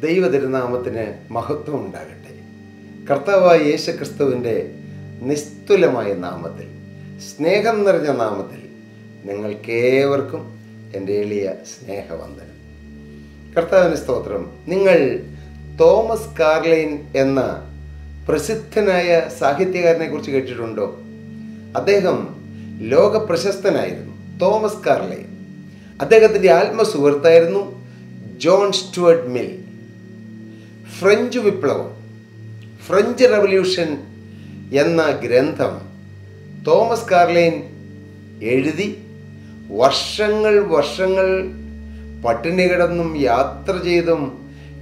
ദൈവ തിരുനാമത്തിന് മഹത്വം ഉണ്ടാകട്ടെ. കർത്താവായ യേശുക്രിസ്തുവിൻ്റെ നിസ്തുലമായ നാമത്തിൽ, സ്നേഹം നിറഞ്ഞ നാമത്തിൽ നിങ്ങൾക്കേവർക്കും എൻ്റെ എളിയ സ്നേഹവന്ദനം. കർത്താവിന് സ്തോത്രം. നിങ്ങൾ തോമസ് കാർലൈൻ എന്ന പ്രസിദ്ധനായ സാഹിത്യകാരനെ കുറിച്ച് കേട്ടിട്ടുണ്ടോ? അദ്ദേഹം ലോക പ്രശസ്തനായിരുന്നു. Thomas Carline. അദ്ദേഹത്തിൻ്റെ ആത്മസുഹൃത്തായിരുന്നു ജോൺ സ്റ്റുവർട്ട് മിൽ. ഫ്രഞ്ച് വിപ്ലവം, ഫ്രഞ്ച് റവല്യൂഷൻ എന്ന ഗ്രന്ഥം തോമസ് കാർലൈൻ എഴുതി വർഷങ്ങൾ പട്ടിണി കിടന്നും യാത്ര ചെയ്തും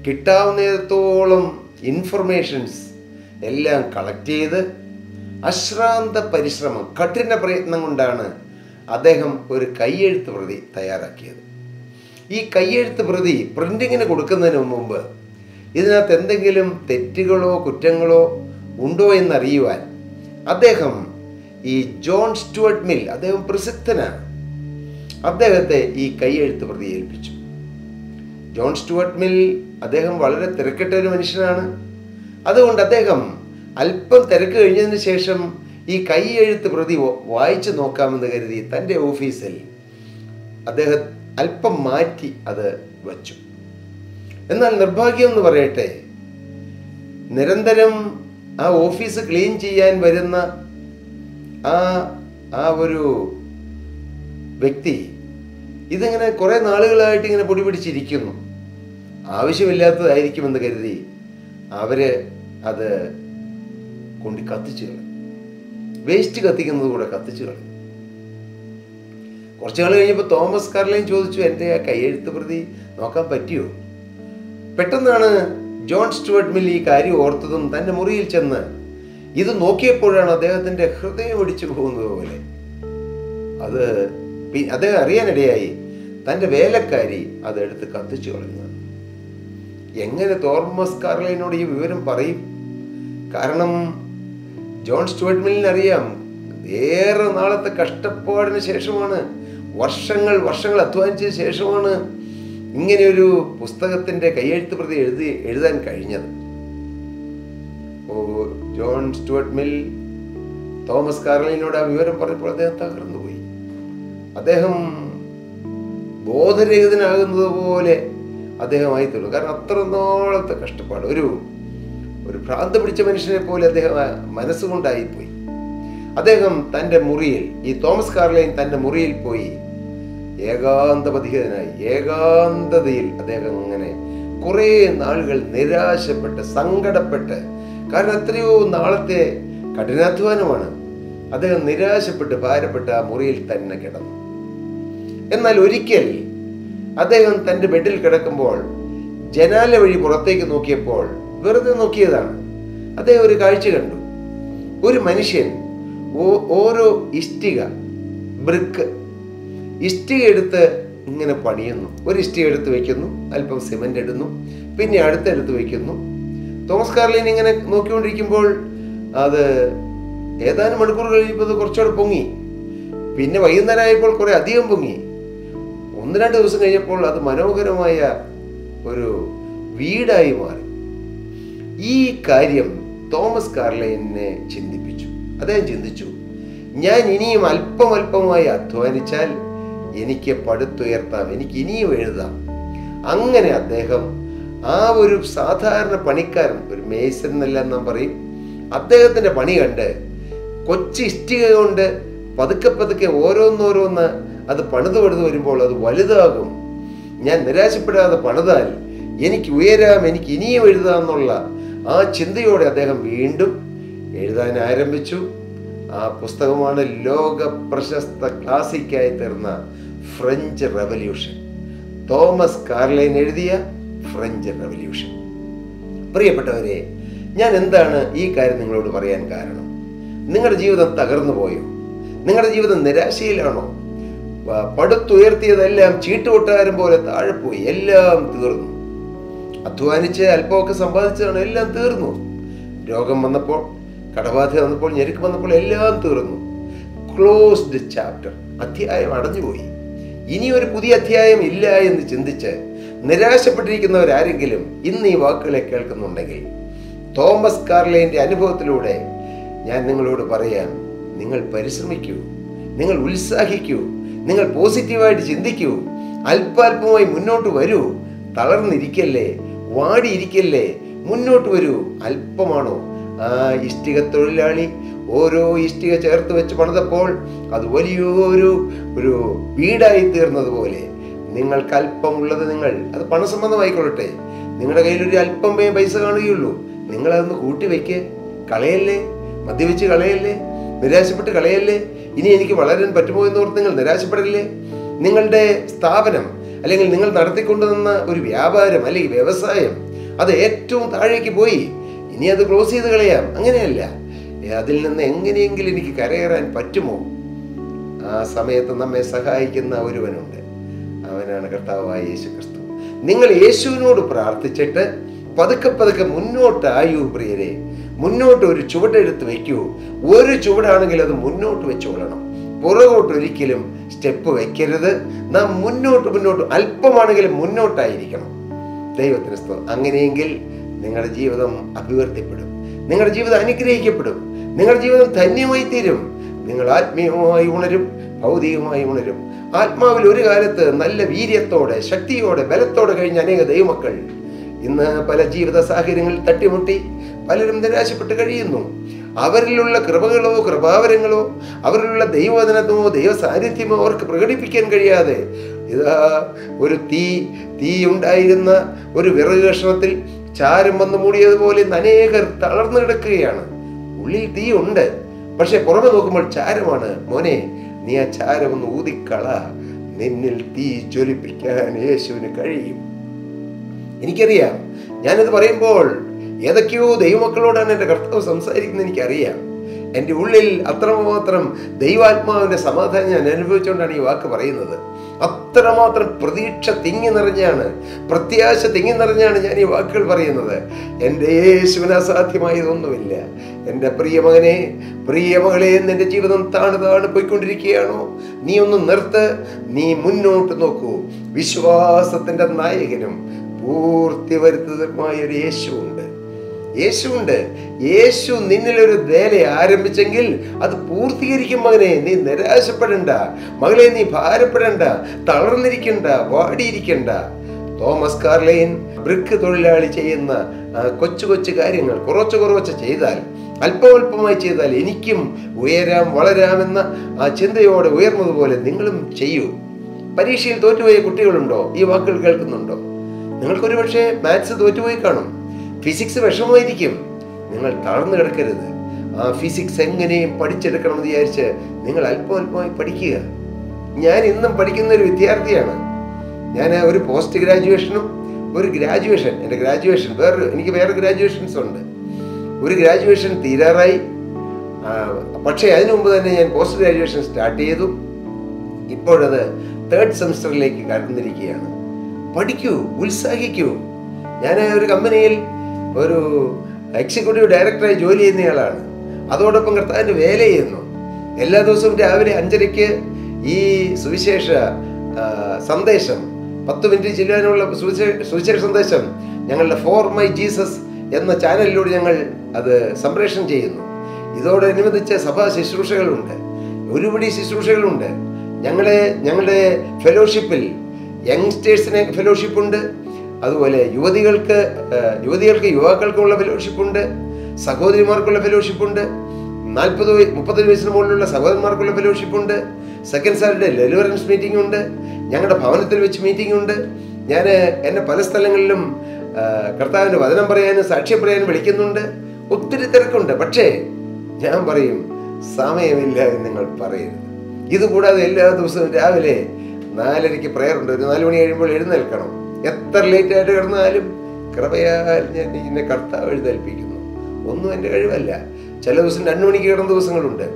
കിട്ടാവുന്നിടത്തോളം ഇൻഫർമേഷൻസ് എല്ലാം കളക്ട് ചെയ്ത് അശ്രാന്ത പരിശ്രമം, കഠിന പ്രയത്നം കൊണ്ടാണ് അദ്ദേഹം ഒരു കയ്യെഴുത്ത് പ്രതി തയ്യാറാക്കിയത്. ഈ കയ്യെഴുത്ത് പ്രതി പ്രിൻറ്റിങ്ങിന് കൊടുക്കുന്നതിന് മുമ്പ് ഇതിനകത്ത് എന്തെങ്കിലും തെറ്റുകളോ കുറ്റങ്ങളോ ഉണ്ടോ എന്നറിയുവാൻ അദ്ദേഹം ഈ ജോൺ സ്റ്റുവർട്ട് മിൽ, അദ്ദേഹം പ്രസിദ്ധനാണ്, അദ്ദേഹത്തെ ഈ കയ്യെഴുത്ത് പ്രതി ഏൽപ്പിച്ചു. ജോൺ സ്റ്റുവർട്ട് മിൽ അദ്ദേഹം വളരെ തിരക്കിട്ട ഒരു മനുഷ്യനാണ്. അതുകൊണ്ട് അദ്ദേഹം അല്പം തിരക്ക് കഴിഞ്ഞതിന് ശേഷം ഈ കയ്യെഴുത്ത് പ്രതി വായിച്ചു നോക്കാമെന്ന് കരുതി തൻ്റെ ഓഫീസിൽ അദ്ദേഹം അല്പം മാറ്റി അത് വച്ചു. എന്നാൽ നിർഭാഗ്യം എന്ന് പറയട്ടെ, നിരന്തരം ആ ഓഫീസ് ക്ലീൻ ചെയ്യാൻ വരുന്ന ആ ഒരു വ്യക്തി ഇതിങ്ങനെ കുറേ നാളുകളായിട്ട് ഇങ്ങനെ പൊടി പിടിച്ചിരിക്കുന്നു. ആവശ്യമില്ലാത്തതായിരിക്കുമെന്ന് കരുതി അവര് അത് കൊണ്ട് കത്തിച്ചു കളയും. വേസ്റ്റ് കത്തിക്കുന്നത് കൂടെ കത്തിച്ചു കളയും. കുറച്ചു നാൾ കഴിഞ്ഞപ്പോൾ തോമസ് കാർലൈൻ ചോദിച്ചു, എൻ്റെ ആ കയ്യെഴുത്ത് പ്രതി നോക്കാൻ പറ്റിയോ? പെട്ടെന്നാണ് ജോൺ സ്റ്റുവർട്ട് മിൽ ഈ കാര്യം ഓർത്തതും തൻ്റെ മുറിയിൽ ചെന്ന് ഇത് നോക്കിയപ്പോഴാണ് അദ്ദേഹത്തിൻ്റെ ഹൃദയം ഇടിച്ചു പോകുന്നത് പോലെ. അത് അദ്ദേഹം അറിയാനിടയായി തൻ്റെ വേലക്കാരി അതെടുത്ത് കത്തിച്ചു കളഞ്ഞത്. എങ്ങനെ തോമസ് കാർലൈനോട് ഈ വിവരം പറയും? കാരണം ജോൺ സ്റ്റുവർട്ട് മില്ലിന് അറിയാം, ഏറെ നാളത്തെ കഷ്ടപ്പാടിന് ശേഷമാണ്, വർഷങ്ങൾ അധ്വാനിച്ചതിന് ശേഷമാണ് ഇങ്ങനെയൊരു പുസ്തകത്തിൻ്റെ കയ്യെഴുത്ത് പ്രതി എഴുതാൻ കഴിഞ്ഞത്. ജോൺ സ്റ്റുവർട്ട് മിൽ തോമസ് കാർലൈനോട് ആ വിവരം പറഞ്ഞപ്പോൾ അദ്ദേഹം തകർന്നുപോയി. അദ്ദേഹം ബോധരഹിതനാകുന്നത് പോലെ അദ്ദേഹമായി തീർന്നു. കാരണം അത്ര നാളത്തെ കഷ്ടപ്പാട്, ഒരു ഭ്രാന്ത് പിടിച്ച മനുഷ്യനെ പോലെ അദ്ദേഹം മനസ്സുകൊണ്ടായിപ്പോയി. അദ്ദേഹം തൻ്റെ മുറിയിൽ, ഈ തോമസ് കാർലൈൻ തൻ്റെ മുറിയിൽ പോയി ഏകാന്തപതിഹിതനായി, ഏകാന്തതയിൽ അദ്ദേഹം അങ്ങനെ കുറേ നാളുകൾ നിരാശപ്പെട്ട് സങ്കടപ്പെട്ട്, കാരണം എത്രയോ നാളത്തെ കഠിനാധ്വാനമാണ്, അദ്ദേഹം നിരാശപ്പെട്ട് ഭാരപ്പെട്ട് ആ മുറിയിൽ തന്നെ കിടന്നു. എന്നാൽ ഒരിക്കൽ അദ്ദേഹം തൻ്റെ ബെഡിൽ കിടക്കുമ്പോൾ ജനാല വഴി പുറത്തേക്ക് നോക്കിയപ്പോൾ, വെറുതെ നോക്കിയതാണ്, അദ്ദേഹം ഒരു കാഴ്ച കണ്ടു. ഒരു മനുഷ്യൻ ഓരോ ഇഷ്ടിക എടുത്ത് ഇങ്ങനെ പണിയുന്നു. ഒരു ഇഷ്ടിക എടുത്ത് വയ്ക്കുന്നു, അല്പം സിമൻ്റ് ഇടുന്നു, പിന്നെ അടുത്തെടുത്ത് വയ്ക്കുന്നു. തോമസ് കാർലൈൻ ഇങ്ങനെ നോക്കിക്കൊണ്ടിരിക്കുമ്പോൾ അത് ഏതാനും മണിക്കൂർ കഴിയുമ്പോൾ അത് കുറച്ചുകൂടെ പൊങ്ങി. പിന്നെ വൈകുന്നേരം ആയപ്പോൾ കുറേ അധികം പൊങ്ങി. 1-2 ദിവസം കഴിഞ്ഞപ്പോൾ അത് മനോഹരമായ ഒരു വീടായി മാറി. ഈ കാര്യം തോമസ് കാർലൈനെ ചിന്തിപ്പിച്ചു. അദ്ദേഹം ചിന്തിച്ചു, ഞാൻ ഇനിയും അല്പമായി അധ്വാനിച്ചാൽ എനിക്ക് പടുത്തുയർത്താം, എനിക്ക് ഇനിയും എഴുതാം. അങ്ങനെ അദ്ദേഹം ആ ഒരു സാധാരണ പണിക്കാരൻ, ഒരു മേസൻ എന്നെല്ലാം നാം പറയും, അദ്ദേഹത്തിൻ്റെ പണി കണ്ട് കൊച്ചു ഇഷ്ടിക കൊണ്ട് പതുക്കെ ഓരോന്നോരോന്ന് അത് പണിത് വരുമ്പോൾ അത് വലുതാകും. ഞാൻ നിരാശപ്പെടാതെ പണിതാൽ എനിക്ക് ഉയരാം, എനിക്ക് ഇനിയും എഴുതാം എന്നുള്ള ആ ചിന്തയോടെ അദ്ദേഹം വീണ്ടും എഴുതാൻ ആരംഭിച്ചു. ആ പുസ്തകമാണ് ലോക പ്രശസ്ത ക്ലാസിക്കായി തീർന്ന ഫ്രഞ്ച് റവല്യൂഷൻ. തോമസ് കാർലൈൻ എഴുതിയ ഫ്രഞ്ച് റവല്യൂഷൻ. പ്രിയപ്പെട്ടവരെ, ഞാൻ എന്താണ് ഈ കാര്യം നിങ്ങളോട് പറയാൻ കാരണം? നിങ്ങളുടെ ജീവിതം തകർന്നു പോയോ? നിങ്ങളുടെ ജീവിതം നിരാശയിലാണോ? പടുത്തുയർത്തിയതെല്ലാം ചീട്ടുകൊട്ടാരം പോലെ താഴെ പോയി, എല്ലാം തീർന്നു. അധ്വാനിച്ച് അല്പമൊക്കെ സമ്പാദിച്ചതാണ്, എല്ലാം തീർന്നു. രോഗം വന്നപ്പോൾ, കടബാധ്യത വന്നപ്പോൾ, ഞെരുക്ക് വന്നപ്പോൾ എല്ലാം തീർന്നു. ക്ലോസ്ഡ് ചാപ്റ്റർ, അധ്യായം അടഞ്ഞുപോയി. ഇനി ഒരു പുതിയ അധ്യായം ഇല്ല എന്ന് ചിന്തിച്ച് നിരാശപ്പെട്ടിരിക്കുന്നവരാരെങ്കിലും ഇന്ന് ഈ വാക്കുകളെ കേൾക്കുന്നുണ്ടെങ്കിൽ, തോമസ് കാർലൈൻ്റെ അനുഭവത്തിലൂടെ ഞാൻ നിങ്ങളോട് പറയാം, നിങ്ങൾ പരിശ്രമിക്കൂ, നിങ്ങൾ ഉത്സാഹിക്കൂ, നിങ്ങൾ പോസിറ്റീവായിട്ട് ചിന്തിക്കൂ, അല്പാൽപമായി മുന്നോട്ട് വരൂ. തളർന്നിരിക്കല്ലേ, വാടിയിരിക്കല്ലേ, മുന്നോട്ട് വരൂ. അല്പമാണോ? ആ ഇഷ്ടിക തൊഴിലാളി ഓരോ ഇഷ്ടിക ചേർത്ത് വെച്ച് പണിതപ്പോൾ അത് വലിയൊരു വീടായി തീർന്നതുപോലെ നിങ്ങൾക്ക് അല്പമുള്ളത് അത് പണസംബന്ധമായിക്കൊള്ളട്ടെ, നിങ്ങളുടെ കയ്യിലൊരു അല്പമേ പൈസ കാണുകയുള്ളൂ. നിങ്ങളതൊന്ന് കൂട്ടിവെക്ക്, കളയല്ലേ, മദ്യവെച്ച് കളയല്ലേ, നിരാശപ്പെട്ട് കളയല്ലേ. ഇനി എനിക്ക് വളരാൻ പറ്റുമോ എന്നോർത്ത് നിങ്ങൾ നിരാശപ്പെടല്ലേ. നിങ്ങളുടെ സ്ഥാപനം അല്ലെങ്കിൽ നിങ്ങൾ നടത്തിക്കൊണ്ടുവന്ന ഒരു വ്യാപാരം അല്ലെങ്കിൽ വ്യവസായം അത് ഏറ്റവും താഴേക്ക് പോയി, ഇനി അത് ക്ലോസ് ചെയ്ത് കളയാം. അങ്ങനെയല്ല, അതിൽ നിന്ന് എങ്ങനെയെങ്കിലും എനിക്ക് കരകയറാൻ പറ്റുമോ? ആ സമയത്ത് നമ്മെ സഹായിക്കുന്ന ഒരുവനുണ്ട്, അവനാണ് കർത്താവായ യേശു ക്രിസ്തു. നിങ്ങൾ യേശുവിനോട് പ്രാർത്ഥിച്ചിട്ട് പതുക്കെ പതുക്കെ മുന്നോട്ടായൂ പ്രിയരെ. മുന്നോട്ട് ഒരു ചുവടെടുത്ത് വയ്ക്കൂ. ഒരു ചുവടാണെങ്കിൽ അത് മുന്നോട്ട് വെച്ചോളണം, പുറകോട്ട് ഒരിക്കലും സ്റ്റെപ്പ് വെക്കരുത്. നാം മുന്നോട്ട് അല്പമാണെങ്കിലും മുന്നോട്ടായിരിക്കണം. ദൈവത്തിന് സ്തോത്രം. അങ്ങനെയെങ്കിൽ നിങ്ങളുടെ ജീവിതം അഭിവൃദ്ധിപ്പെടും, നിങ്ങളുടെ ജീവിതം അനുഗ്രഹിക്കപ്പെടും, നിങ്ങളുടെ ജീവിതം ധന്യമായി തീരും. നിങ്ങൾ ആത്മീയമായി ഉണരും, ഭൗതികമായി ഉണരും. ആത്മാവിൽ ഒരു കാലത്ത് നല്ല വീര്യത്തോടെ, ശക്തിയോടെ, ബലത്തോടെ കഴിഞ്ഞ അനേക ദൈവമക്കൾ ഇന്ന് പല ജീവിത സാഹചര്യങ്ങളിൽ തട്ടിമുട്ടി പലരും നിരാശപ്പെട്ട് കഴിയുന്നു. അവരിലുള്ള കൃപകളോ കൃപാവരങ്ങളോ അവരിലുള്ള ദൈവവചനമോ ദൈവ സാന്നിധ്യമോ അവർക്ക് പ്രകടിപ്പിക്കാൻ കഴിയാതെ ഇതാ ഒരു തീ ഉണ്ടായിരുന്ന ഒരു വിറക് കഷ്ണത്തിൽ ചാരം വന്ന് മൂടിയതുപോലെ അനേകർ തളർന്നു കിടക്കുകയാണ്. ഉള്ളിൽ തീ ഉണ്ട്, പക്ഷെ പുറമെ നോക്കുമ്പോൾ ചാരമാണ്. മോനെ, നീ ആ ചാരം ഒന്ന് ഊതിക്കള, നിന്നിൽ തീ ജ്വലിപ്പിക്കാൻ യേശുവിന് കഴിയും. എനിക്കറിയാം, ഞാനിത് പറയുമ്പോൾ ഏതൊക്കെയോ ദൈവമക്കളോടാണ് എൻ്റെ കർത്താവ് സംസാരിക്കുന്നത്. എനിക്കറിയാം, എൻ്റെ ഉള്ളിൽ അത്രമാത്രം ദൈവാത്മാവിൻ്റെ സമാധാനം ഞാൻ അനുഭവിച്ചുകൊണ്ടാണ് ഈ വാക്ക് പറയുന്നത്. അത്രമാത്രം പ്രതീക്ഷ തിങ്ങി നിറഞ്ഞാണ്, പ്രത്യാശ തിങ്ങി നിറഞ്ഞാണ് ഞാൻ ഈ വാക്കുകൾ പറയുന്നത്. എൻ്റെ യേശുവിന് അസാധ്യമായതൊന്നുമില്ല. എൻ്റെ പ്രിയമകനെ, പ്രിയമകളെ, നിന്റെ ജീവിതം താണ് പോയിക്കൊണ്ടിരിക്കുകയാണോ? നീ ഒന്ന് നിർത്ത്, നീ മുന്നോട്ട് നോക്കൂ. വിശ്വാസത്തിൻ്റെ നായകനും പൂർത്തി വരുത്തുന്നതുമായ ഒരു യേശുവുണ്ട്. യേശു നിന്നിലൊരു വേല ആരംഭിച്ചെങ്കിൽ അത് പൂർത്തീകരിക്കും. മകനെ, നീ നിരാശപ്പെടണ്ട, മകളെ നീ ഭാരപ്പെടണ്ട, തളർന്നിരിക്കണ്ട, വാടിയിരിക്കണ്ട. തോമസ് കാർലൈൻ ബ്രിക്ക് തൊഴിലാളി ചെയ്യുന്ന കൊച്ചു കാര്യങ്ങൾ കുറച്ച് ചെയ്താൽ, അല്പമായി ചെയ്താൽ എനിക്കും ഉയരാം, വളരാമെന്ന ആ ചിന്തയോടെ ഉയർന്നതുപോലെ നിങ്ങളും ചെയ്യൂ. പരീക്ഷയിൽ തോറ്റുപോയ കുട്ടികളുണ്ടോ? ഈ വാക്കുകൾ കേൾക്കുന്നുണ്ടോ? നിങ്ങൾക്കൊരു പക്ഷേ മാത്സ് തോറ്റുപോയി കാണും, ഫിസിക്സ് വിഷമമായിരിക്കും. നിങ്ങൾ തളർന്നു കിടക്കരുത്. ആ ഫിസിക്സ് എങ്ങനെയും പഠിച്ചെടുക്കണമെന്ന് വിചാരിച്ച് നിങ്ങൾ അല്പമായി പഠിക്കുക. ഞാൻ ഇന്നും പഠിക്കുന്ന ഒരു വിദ്യാർത്ഥിയാണ്. ഞാൻ ഒരു പോസ്റ്റ് ഗ്രാജുവേഷനും ഒരു ഗ്രാജുവേഷൻ, എൻ്റെ ഗ്രാജുവേഷൻ എനിക്ക് വേറെ ഗ്രാജുവേഷൻസ് ഉണ്ട്. ഒരു ഗ്രാജുവേഷൻ തീരാറായി, പക്ഷേ അതിനു മുമ്പ് തന്നെ ഞാൻ പോസ്റ്റ് ഗ്രാജുവേഷൻ സ്റ്റാർട്ട് ചെയ്തു. ഇപ്പോഴത് 3rd സെമിസ്റ്ററിലേക്ക് കടന്നിരിക്കുകയാണ്. പഠിക്കൂ, ഉത്സാഹിക്കൂ. ഞാൻ ഒരു കമ്പനിയിൽ ഒരു എക്സിക്യൂട്ടീവ് ഡയറക്ടറായി ജോലി ചെയ്യുന്നയാളാണ്. അതോടൊപ്പം കർത്താവിൻ്റെ വേല ചെയ്യുന്നു. എല്ലാ ദിവസവും രാവിലെ 5:30 ഈ സുവിശേഷ സന്ദേശം 10 മിനിറ്റ് ചെല്ലാനുള്ള സുവിശേഷ സന്ദേശം ഞങ്ങളുടെ ഫോർ മൈ ജീസസ് എന്ന ചാനലിലൂടെ ഞങ്ങൾ അത് സംപ്രേഷണം ചെയ്യുന്നു. ഇതോടനുബന്ധിച്ച് സഭാ ശുശ്രൂഷകളുണ്ട്, ഒരുപടി ശുശ്രൂഷകളുണ്ട്. ഞങ്ങളുടെ ഫെലോഷിപ്പിൽ യങ്സ്റ്റേഴ്സിന് ഫെലോഷിപ്പുണ്ട്, അതുപോലെ യുവതികൾക്ക് യുവാക്കൾക്കുള്ള ഫെലോഷിപ്പുണ്ട്, സഹോദരിമാർക്കുള്ള ഫെലോഷിപ്പുണ്ട്, 40-30 വയസ്സിന് മുകളിലുള്ള സഹോദരന്മാർക്കുള്ള ഫെലോഷിപ്പുണ്ട്. സെക്കൻഡ് സാറ്റർഡേ ഡെലിവറൻസ് മീറ്റിംഗ് ഉണ്ട്, ഞങ്ങളുടെ ഭവനത്തിൽ വെച്ച് മീറ്റിംഗ് ഉണ്ട്. ഞാൻ എന്നെ പല സ്ഥലങ്ങളിലും കർത്താവിൻ്റെ വചനം പറയാനും സാക്ഷ്യം പറയാനും വിളിക്കുന്നുണ്ട്. ഒത്തിരി തിരക്കുണ്ട്. പക്ഷേ ഞാൻ പറയും, സമയമില്ല എന്ന് നിങ്ങൾ പറയരുത്. ഇതുകൂടാതെ എല്ലാ ദിവസവും രാവിലെ 4:30 പ്രയർ ഉണ്ട്. ഒരു 4 മണി കഴിയുമ്പോൾ എഴുന്നേൽക്കണം. എത്ര ലേറ്റായിട്ട് കിടന്നാലും കൃപയാൽ ഞാൻ എന്നെ കർത്താവ് എഴുന്നേൽപ്പിക്കുന്നു. ഒന്നും എൻ്റെ കഴിവല്ല. ചില ദിവസം 2 മണിക്ക് കിടന്ന ദിവസങ്ങളുണ്ട്,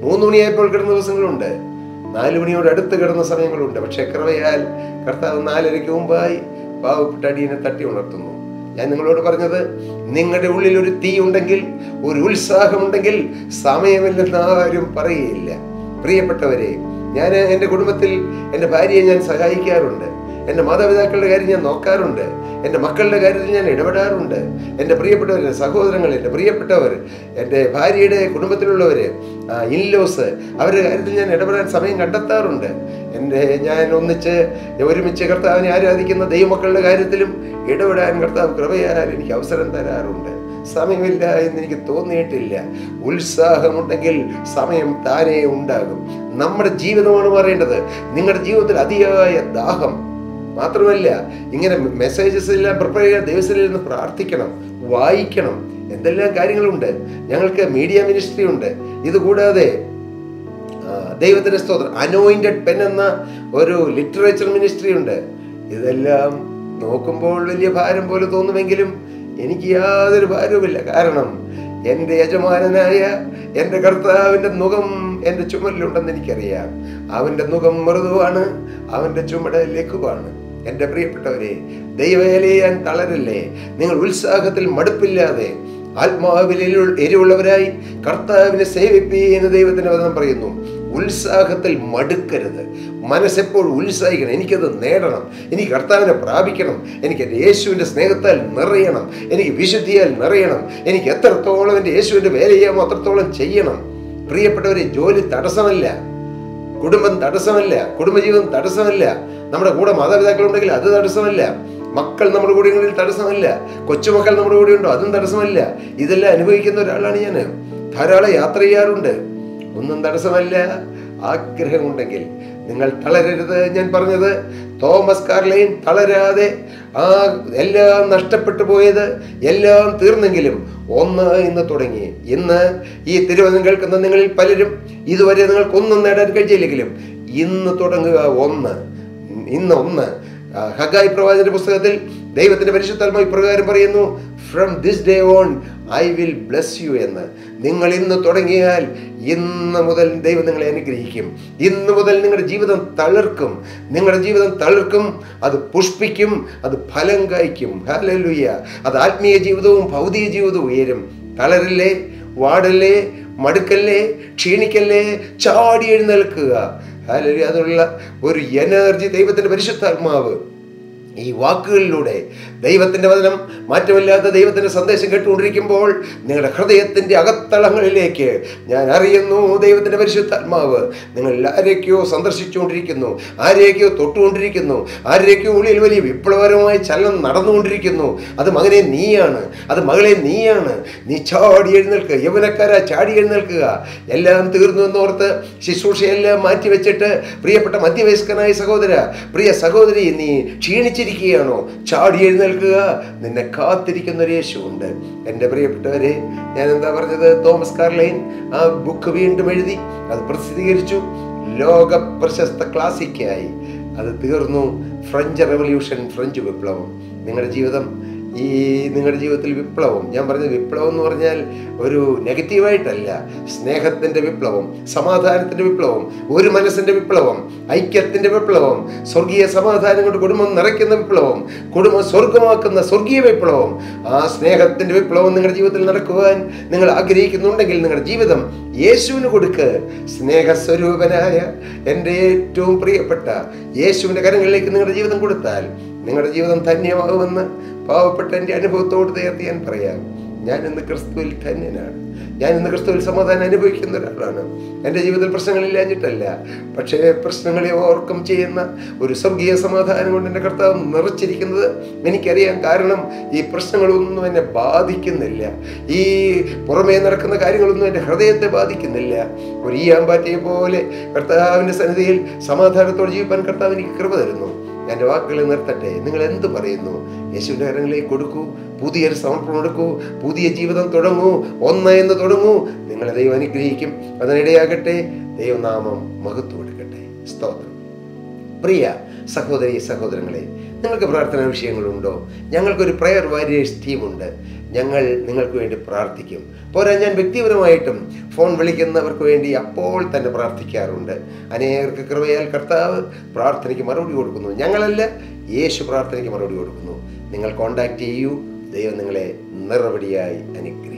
3 മണിയായപ്പോൾ കിടന്ന ദിവസങ്ങളുണ്ട്, 4 മണിയോട് അടുത്ത് കിടന്ന സമയങ്ങളുണ്ട്. പക്ഷെ കൃപയാൽ കർത്താവ് 4:30 മുമ്പായി പാവപ്പെട്ട അടിയനെ തട്ടി ഉണർത്തുന്നു. ഞാൻ നിങ്ങളോട് പറഞ്ഞത്, നിങ്ങളുടെ ഉള്ളിൽ ഒരു തീ ഉണ്ടെങ്കിൽ, ഒരു ഉത്സാഹമുണ്ടെങ്കിൽ സമയമില്ലെന്ന് ആരും പറയുകയില്ല. പ്രിയപ്പെട്ടവരെ, ഞാൻ എൻ്റെ കുടുംബത്തിൽ എൻ്റെ ഭാര്യയെ ഞാൻ സഹായിക്കാറുണ്ട്. എൻ്റെ മാതാപിതാക്കളുടെ കാര്യം ഞാൻ നോക്കാറുണ്ട്. എൻ്റെ മക്കളുടെ കാര്യത്തിൽ ഞാൻ ഇടപെടാറുണ്ട്. എൻ്റെ പ്രിയപ്പെട്ടവർ, സഹോദരങ്ങൾ, എൻ്റെ പ്രിയപ്പെട്ടവർ, എൻ്റെ ഭാര്യയുടെ കുടുംബത്തിലുള്ളവർ, ഇൻലോസ്, അവരുടെ കാര്യത്തിൽ ഞാൻ ഇടപെടാൻ സമയം കണ്ടെത്താറുണ്ട്. ഞാൻ ഒരുമിച്ച് കർത്താവിനെ ആരാധിക്കുന്ന ദൈവമക്കളുടെ കാര്യത്തിലും ഇടപെടാൻ കർത്താവ് കൃപയാൽ എനിക്ക് അവസരം തരാറുണ്ട്. സമയമില്ല എന്ന് എനിക്ക് തോന്നിയിട്ടില്ല. ഉത്സാഹമുണ്ടെങ്കിൽ സമയം താനേ ഉണ്ടാകും. നമ്മുടെ ജീവിതമാണ് പറയേണ്ടത്. നിങ്ങളുടെ ജീവിതത്തിൽ അതിയായ ദാഹം മാത്രമല്ല, ഇങ്ങനെ മെസ്സേജസ് എല്ലാം പ്രിപ്പയർ ചെയ്യാൻ ദൈവത്തിൽ നിന്ന് പ്രാർത്ഥിക്കണം, വായിക്കണം. എന്തെല്ലാം കാര്യങ്ങളുണ്ട്. ഞങ്ങൾക്ക് മീഡിയ മിനിസ്ട്രി ഉണ്ട്. ഇതുകൂടാതെ ദൈവത്തിന്റെ സ്തോത്രം, അനോയിന്റഡ് പെൻ എന്ന ഒരു ലിറ്ററേച്ചർ മിനിസ്ട്രി ഉണ്ട്. ഇതെല്ലാം നോക്കുമ്പോൾ വലിയ ഭാരം പോലെ തോന്നുമെങ്കിലും എനിക്ക് യാതൊരു ഭാരവുമില്ല. കാരണം എൻ്റെ യജമാനനായ എൻ്റെ കർത്താവിൻ്റെ മുഖം എൻ്റെ ചുമലിലുണ്ടെന്ന് എനിക്കറിയാം. അവൻ്റെ മുഖം മൃദുവാണ്, അവൻ്റെ ചുമട് ലഘുവാണ്. എൻ്റെ പ്രിയപ്പെട്ടവരെ, ദൈവവേല ചെയ്യാൻ തളരില്ലേ. നിങ്ങൾ ഉത്സാഹത്തിൽ മടുപ്പില്ലാതെ ആത്മാവിൽ എരിവുള്ളവരായി കർത്താവിനെ സേവിപ്പീന്ന് ദൈവത്തിന്റെ വചനം പറയുന്നു. ഉത്സാഹത്തിൽ മടുക്കരുത്. മനസ്സെപ്പോഴും ഉത്സാഹിക്കണം. എനിക്കത് നേടണം, എനിക്ക് കർത്താവിനെ പ്രാപിക്കണം, എനിക്ക് എൻ്റെ യേശുവിൻ്റെ സ്നേഹത്താൽ നിറയണം, എനിക്ക് വിശുദ്ധിയാൽ നിറയണം, എനിക്ക് എത്രത്തോളം എൻ്റെ യേശുവിൻ്റെ വേല ചെയ്യാമോ അത്രത്തോളം ചെയ്യണം. പ്രിയപ്പെട്ടവരെ, ജോലി തടസ്സമല്ല, കുടുംബം തടസ്സമല്ല, കുടുംബജീവിതം തടസ്സമല്ല, നമ്മുടെ കൂടെ മാതാപിതാക്കളുണ്ടെങ്കിൽ അത് തടസ്സമല്ല, മക്കൾ നമ്മുടെ കൂടെ ഉണ്ടെങ്കിൽ തടസ്സമല്ല, കൊച്ചുമക്കൾ നമ്മുടെ കൂടെ ഉണ്ടോ അതും തടസ്സമല്ല. ഇതെല്ലാം അനുഭവിക്കുന്ന ഒരാളാണ് ഞാൻ. ധാരാളം യാത്ര ചെയ്യാറുണ്ട്. ഒന്നും തടസ്സമല്ല. ആഗ്രഹമുണ്ടെങ്കിൽ നിങ്ങൾ തളരരുത്. ഞാൻ പറഞ്ഞത് തോമസ് കാർലൈൻ തളരാതെ, എല്ലാം നഷ്ടപ്പെട്ടു പോയത് എല്ലാം തീർന്നെങ്കിലും ഇന്ന് തുടങ്ങി. ഇന്ന് ഈ തിരുവചനം കേൾക്കുന്ന നിങ്ങളിൽ പലരും ഇതുവരെ നിങ്ങൾക്കൊന്നും നേടാൻ കഴിച്ചില്ലെങ്കിലും ഇന്ന് തുടങ്ങുക. ഇന്ന് ഹഗായി പ്രവാചകന്റെ പുസ്തകത്തിൽ ദൈവത്തിന്റെ പരിശുദ്ധാത്മാവ് ഇപ്രകാരം പറയുന്നു, from this day on I will bless you എന്ന്. നിങ്ങൾ ഇന്ന് തുടങ്ങിയാൽ ഇന്ന് മുതൽ ദൈവം നിങ്ങളെ അനുഗ്രഹിക്കും. ഇന്ന് മുതൽ നിങ്ങളുടെ ജീവിതം തളിർക്കും, അത് പുഷ്പിക്കും, അത് ഫലം കായ്ക്കും. ഹല്ലേലൂയ. അത് ആത്മീയ ജീവിതവും ഭൗതിക ജീവിതവും ഉയരും. തളരില്ലേ, വാടല്ലേ, മടുക്കല്ലേ, ക്ഷീണിക്കല്ലേ, ചാടി എഴുന്നേൽക്കുക. ഹല്ലേലൂയ. അതിനുള്ള ഒരു എനർജി ദൈവത്തിന്റെ പരിശുദ്ധാത്മാവ് ഈ വാക്കുകളിലൂടെ, ദൈവത്തിന്റെ വചനം, മാറ്റമില്ലാത്ത ദൈവത്തിന്റെ സന്ദേശം കേട്ടുകൊണ്ടിരിക്കുമ്പോൾ നിങ്ങളുടെ ഹൃദയത്തിന്റെ അകത്തളങ്ങളിലേക്ക് ഞാൻ അറിയുന്നു ദൈവത്തിന്റെ പരിശുദ്ധാത്മാവ് നിങ്ങൾ ആരെയൊക്കെയോ സന്ദർശിച്ചുകൊണ്ടിരിക്കുന്നു, ആരെയൊക്കെയോ തൊട്ടുകൊണ്ടിരിക്കുന്നു, ആരെയൊക്കെയോ ഉള്ളിൽ വലിയ വിപ്ലവകരമായ ചലനം നടന്നുകൊണ്ടിരിക്കുന്നു. അത് മകനെ നീയാണ്, അത് മകളെ നീയാണ്. നീ ചാടി എഴുന്നേൽക്കുക. യൗവനക്കാരാ, ചാടി എഴുന്നേൽക്കുക. എല്ലാം തീർന്നു എന്നോർത്ത് ശുശ്രൂഷയെല്ലാം മാറ്റിവെച്ചിട്ട് പ്രിയപ്പെട്ട മധ്യവയസ്കനായ സഹോദര, പ്രിയ സഹോദരി, നീ ക്ഷീണിച്ചിരിക്കുകയാണോ? ചാടി എഴുന്നേൽക്കുക. നിന്നെ കാത്തിരിക്കുന്ന ഒരു യേശുവുണ്ട്. എൻ്റെ പ്രിയപ്പെട്ടവരെ, ഞാൻ എന്താ പറഞ്ഞത്? തോമസ് കാർലൈൻ ആ ബുക്ക് വീണ്ടും എഴുതി, അത് പ്രസിദ്ധീകരിച്ചു, ലോക പ്രശസ്ത ക്ലാസിക്കായി. അത് തീർന്നു. ഫ്രഞ്ച് റെവല്യൂഷൻ, ഫ്രഞ്ച് വിപ്ലവം. നിങ്ങളുടെ ജീവിതത്തിൽ വിപ്ലവം. ഞാൻ പറഞ്ഞ വിപ്ലവം എന്ന് പറഞ്ഞാൽ ഒരു നെഗറ്റീവായിട്ടല്ല. സ്നേഹത്തിൻ്റെ വിപ്ലവം, സമാധാനത്തിൻ്റെ വിപ്ലവം, ഒരു മനസ്സിൻ്റെ വിപ്ലവം, ഐക്യത്തിൻ്റെ വിപ്ലവം, സ്വർഗീയ സമാധാനം കൊണ്ട് കുടുംബം നിറയ്ക്കുന്ന വിപ്ലവം, കുടുംബം സ്വർഗമാക്കുന്ന സ്വർഗീയ വിപ്ലവം. ആ സ്നേഹത്തിൻ്റെ വിപ്ലവം നിങ്ങളുടെ ജീവിതത്തിൽ നടക്കുവാൻ നിങ്ങൾ ആഗ്രഹിക്കുന്നുണ്ടെങ്കിൽ നിങ്ങളുടെ ജീവിതം യേശുവിന് കൊടുക്ക്. സ്നേഹസ്വരൂപനായ എൻ്റെ ഏറ്റവും പ്രിയപ്പെട്ട യേശുവിൻ്റെ കരങ്ങളിലേക്ക് നിങ്ങളുടെ ജീവിതം കൊടുത്താൽ നിങ്ങളുടെ ജീവിതം ധന്യമാകുമെന്ന് പാവപ്പെട്ട എൻ്റെ അനുഭവത്തോട് ചേർത്ത് ഞാൻ പറയാം. ഞാൻ ഇന്ന് ക്രിസ്തുവിൽ ധന്യനാണ്. ഞാൻ ഇന്ന് ക്രിസ്തുവിൽ സമാധാനം അനുഭവിക്കുന്ന ഒരാളാണ്. എൻ്റെ ജീവിതത്തിൽ പ്രശ്നങ്ങളില്ലാഞ്ഞിട്ടല്ല, പക്ഷേ പ്രശ്നങ്ങളെ ഓവർകം ചെയ്യുന്ന ഒരു സ്വർഗീയ സമാധാനം കൊണ്ട് എൻ്റെ കർത്താവ് നിറച്ചിരിക്കുന്നത് എനിക്കറിയാം. കാരണം ഈ പ്രശ്നങ്ങളൊന്നും എന്നെ ബാധിക്കുന്നില്ല. ഈ പുറമേ നടക്കുന്ന കാര്യങ്ങളൊന്നും എൻ്റെ ഹൃദയത്തെ ബാധിക്കുന്നില്ല. ഒരു ഈയാമ്പാറ്റയെ പോലെ കർത്താവിൻ്റെ സന്നിധിയിൽ സമാധാനത്തോടെ ജീവിക്കാൻ കർത്താവ് എനിക്ക് കൃപ തരുന്നു. എൻ്റെ വാക്കുകളെ നിർത്തട്ടെ. നിങ്ങൾ എന്ത് പറയുന്നു? യേശുവിൻ്റെ കരങ്ങളിലേക്ക് കൊടുക്കൂ. പുതിയൊരു സമർപ്പണം എടുക്കൂ. പുതിയ ജീവിതം തുടങ്ങൂ. എന്ന് തുടങ്ങൂ. നിങ്ങളെ ദൈവം അനുഗ്രഹിക്കും. അതിനിടയാകട്ടെ. ദൈവനാമം മഹത്വം എടുക്കട്ടെ. സ്തോത്രം. പ്രിയ സഹോദരി സഹോദരങ്ങളെ, നിങ്ങൾക്ക് പ്രാർത്ഥനാ വിഷയങ്ങളുണ്ടോ? ഞങ്ങൾക്കൊരു പ്രയർ വാരിയേഴ്സ് ടീമുണ്ട്. ഞങ്ങൾ നിങ്ങൾക്ക് വേണ്ടി പ്രാർത്ഥിക്കും. പോരാ, ഞാൻ വ്യക്തിപരമായിട്ടും ഫോൺ വിളിക്കുന്നവർക്ക് വേണ്ടി അപ്പോൾ തന്നെ പ്രാർത്ഥിക്കാറുണ്ട്. അനേകർക്ക് കൃപയാൽ കർത്താവ് പ്രാർത്ഥനയ്ക്ക് മറുപടി കൊടുക്കുന്നു. ഞങ്ങളല്ല, യേശു പ്രാർത്ഥനയ്ക്ക് മറുപടി കൊടുക്കുന്നു. നിങ്ങൾ കോൺടാക്റ്റ് ചെയ്യൂ. ദൈവം നിങ്ങളെ നിറപടിയായി അനുഗ്രഹിക്കും.